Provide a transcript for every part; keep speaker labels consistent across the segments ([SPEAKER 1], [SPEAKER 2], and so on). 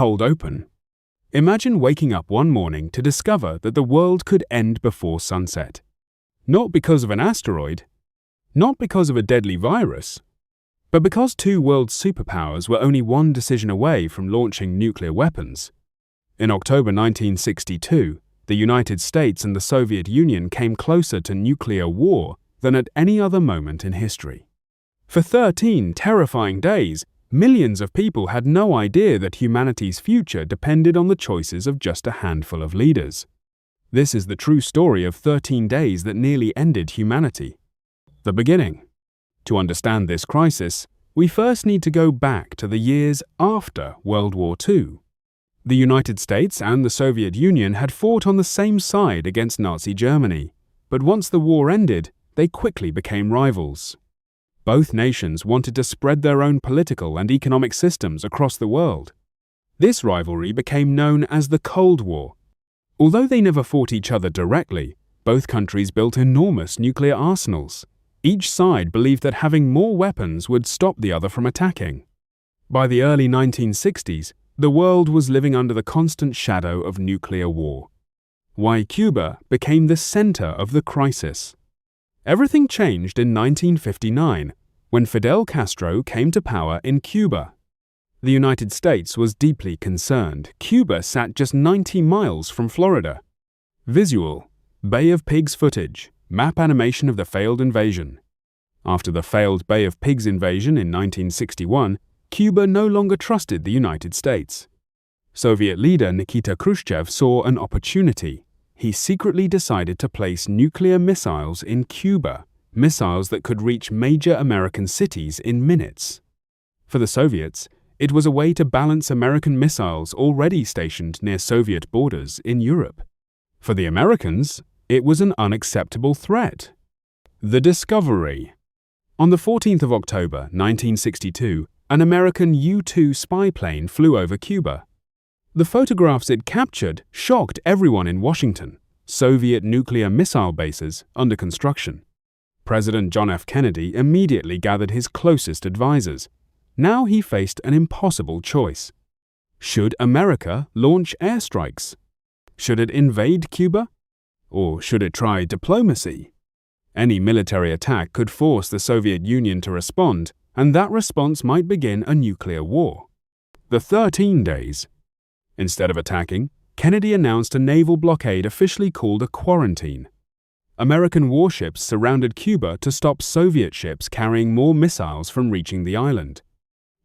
[SPEAKER 1] cold open. Imagine waking up one morning to discover that the world could end before sunset. Not because of an asteroid, not because of a deadly virus, but because two world superpowers were only one decision away from launching nuclear weapons. In October 1962, the United States and the Soviet Union came closer to nuclear war than at any other moment in history. For 13 terrifying days, millions of people had no idea that humanity's future depended on the choices of just a handful of leaders. This is the true story of 13 days that nearly ended humanity. The beginning. To understand this crisis, we first need to go back to the years after World War II. The United States and the Soviet Union had fought on the same side against Nazi Germany, but once the war ended, they quickly became rivals. Both nations wanted to spread their own political and economic systems across the world. This rivalry became known as the Cold War. Although they never fought each other directly, both countries built enormous nuclear arsenals. Each side believed that having more weapons would stop the other from attacking. By the early 1960s, the world was living under the constant shadow of nuclear war. Why Cuba became the center of the crisis. Everything changed in 1959, when Fidel Castro came to power in Cuba. The United States was deeply concerned. Cuba sat just 90 miles from Florida. Visual: Bay of Pigs footage, map animation of the failed invasion. After the failed Bay of Pigs invasion in 1961, Cuba no longer trusted the United States. Soviet leader Nikita Khrushchev saw an opportunity. He secretly decided to place nuclear missiles in Cuba, missiles that could reach major American cities in minutes. For the Soviets, it was a way to balance American missiles already stationed near Soviet borders in Europe. For the Americans, it was an unacceptable threat. The discovery. On the 14th of October 1962, an American U-2 spy plane flew over Cuba. The photographs it captured shocked everyone in Washington. Soviet nuclear missile bases under construction. President John F. Kennedy immediately gathered his closest advisors. Now he faced an impossible choice. Should America launch airstrikes? Should it invade Cuba? Or should it try diplomacy? Any military attack could force the Soviet Union to respond, and that response might begin a nuclear war. The 13 days. Instead of attacking, Kennedy announced a naval blockade officially called a quarantine. American warships surrounded Cuba to stop Soviet ships carrying more missiles from reaching the island.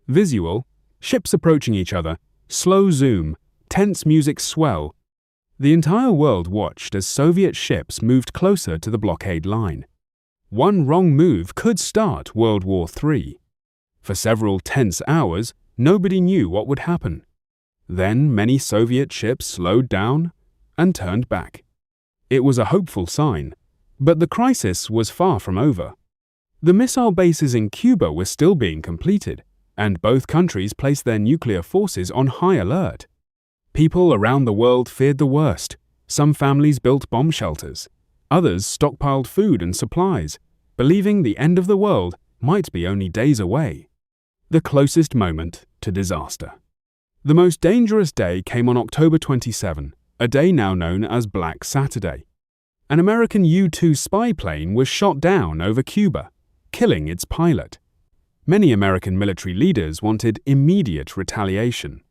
[SPEAKER 1] Visual: ships approaching each other, slow zoom, tense music swell. The entire world watched as Soviet ships moved closer to the blockade line. One wrong move could start World War III. For several tense hours, nobody knew what would happen. Then many Soviet ships slowed down and turned back. It was a hopeful sign, but the crisis was far from over. The missile bases in Cuba were still being completed, and both countries placed their nuclear forces on high alert. People around the world feared the worst. Some families built bomb shelters. Others stockpiled food and supplies, believing the end of the world might be only days away. The closest moment to disaster. The most dangerous day came on October 27, a day now known as Black Saturday. An American U-2 spy plane was shot down over Cuba, killing its pilot. Many American military leaders wanted immediate retaliation.